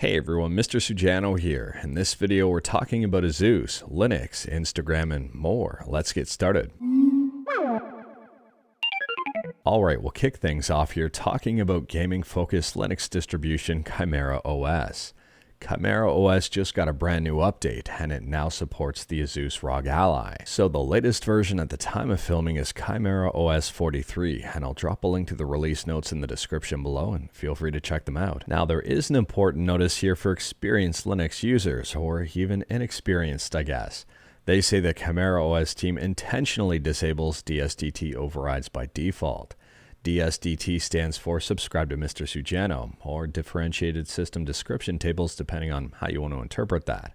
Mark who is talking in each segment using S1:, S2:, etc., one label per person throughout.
S1: Hey everyone, Mr. Sujano here. In this video, we're talking about ASUS, Linux, Instagram, and more. Let's get started. Alright, we'll kick things off here talking about gaming-focused Linux distribution ChimeraOS. ChimeraOS just got a brand new update, and it now supports the ASUS ROG Ally. So the latest version at the time of filming is ChimeraOS 43, and I'll drop a link to the release notes in the description below, and feel free to check them out. Now there is an important notice here for experienced Linux users, or even inexperienced, I guess. They say the ChimeraOS team intentionally disables DSDT overrides by default. DSDT stands for Subscribe to Mr. Sujano, or Differentiated System Description Tables, depending on how you want to interpret that.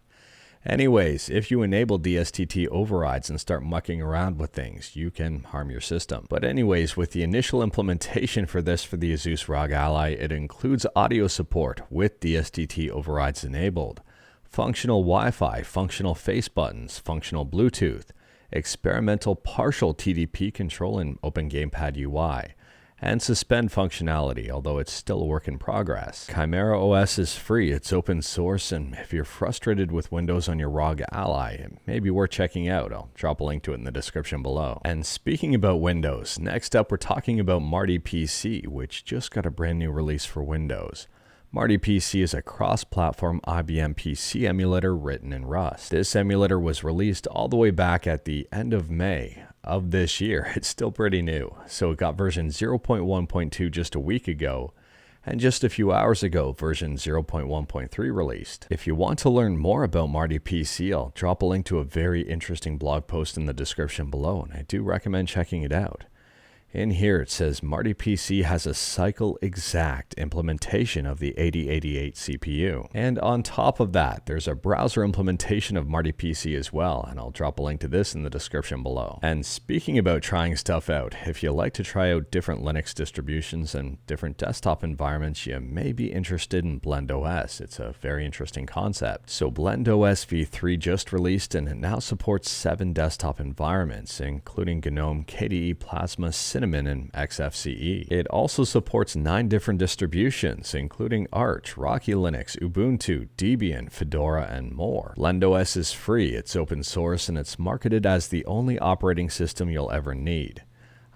S1: Anyways, if you enable DSDT overrides and start mucking around with things, you can harm your system. But anyways, with the initial implementation for this for the ASUS ROG Ally, it includes audio support with DSDT overrides enabled, functional Wi-Fi, functional face buttons, functional Bluetooth, experimental partial TDP control in Open Gamepad UI, and suspend functionality, although it's still a work in progress. ChimeraOS is free, it's open source, and if you're frustrated with Windows on your ROG Ally, it may be worth checking out. I'll drop a link to it in the description below. And speaking about Windows, next up we're talking about MartyPC, which just got a brand new release for Windows. MartyPC is a cross-platform IBM PC emulator written in Rust. This emulator was released all the way back at the end of May of this year. It's still pretty new. So it got version 0.1.2 just a week ago, and just a few hours ago, version 0.1.3 released. If you want to learn more about MartyPC, I'll drop a link to a very interesting blog post in the description below, and I do recommend checking it out. In here it says MartyPC has a cycle-exact implementation of the 8088 CPU. And on top of that, there's a browser implementation of MartyPC as well, and I'll drop a link to this in the description below. And speaking about trying stuff out, if you like to try out different Linux distributions and different desktop environments, you may be interested in blendOS. It's a very interesting concept. So blendOS v3 just released, and it now supports 7 desktop environments, including GNOME, KDE Plasma, Cinnamon, and XFCE. It also supports 9 different distributions, including Arch, Rocky Linux, Ubuntu, Debian, Fedora, and more. blendOS is free, it's open source, and it's marketed as the only operating system you'll ever need.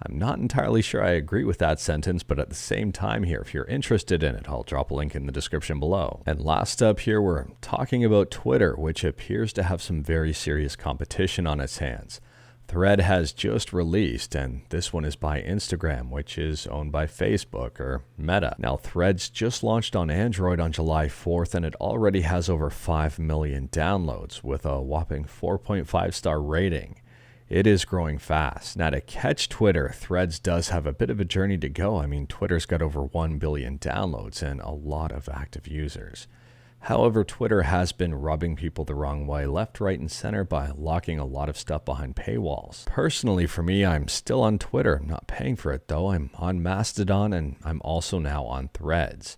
S1: I'm not entirely sure I agree with that sentence, but at the same time here, if you're interested in it, I'll drop a link in the description below. And last up here, we're talking about Twitter, which appears to have some very serious competition on its hands. Thread has just released, and this one is by Instagram, which is owned by Facebook, or Meta. Now, Threads just launched on Android on July 4th, and it already has over 5 million downloads, with a whopping 4.5-star rating. It is growing fast. Now, to catch Twitter, Threads does have a bit of a journey to go. I mean, Twitter's got over 1 billion downloads and a lot of active users. However, Twitter has been rubbing people the wrong way left, right, and center by locking a lot of stuff behind paywalls. Personally, for me, I'm still on Twitter. I'm not paying for it though. I'm on Mastodon, and I'm also now on Threads.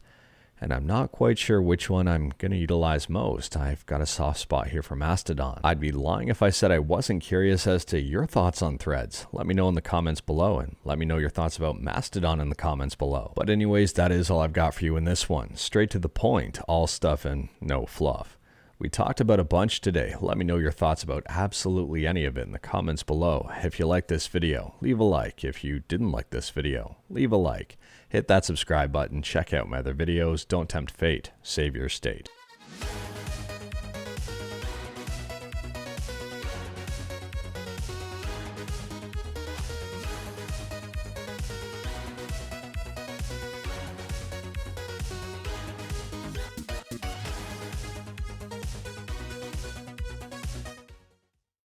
S1: And I'm not quite sure which one I'm going to utilize most. I've got a soft spot here for Mastodon. I'd be lying if I said I wasn't curious as to your thoughts on Threads. Let me know in the comments below, and let me know your thoughts about Mastodon in the comments below. But anyways, that is all I've got for you in this one. Straight to the point, all stuff and no fluff. We talked about a bunch today. Let me know your thoughts about absolutely any of it in the comments below. If you liked this video, leave a like. If you didn't like this video, leave a like. Hit that subscribe button, check out my other videos. Don't tempt fate, save your state.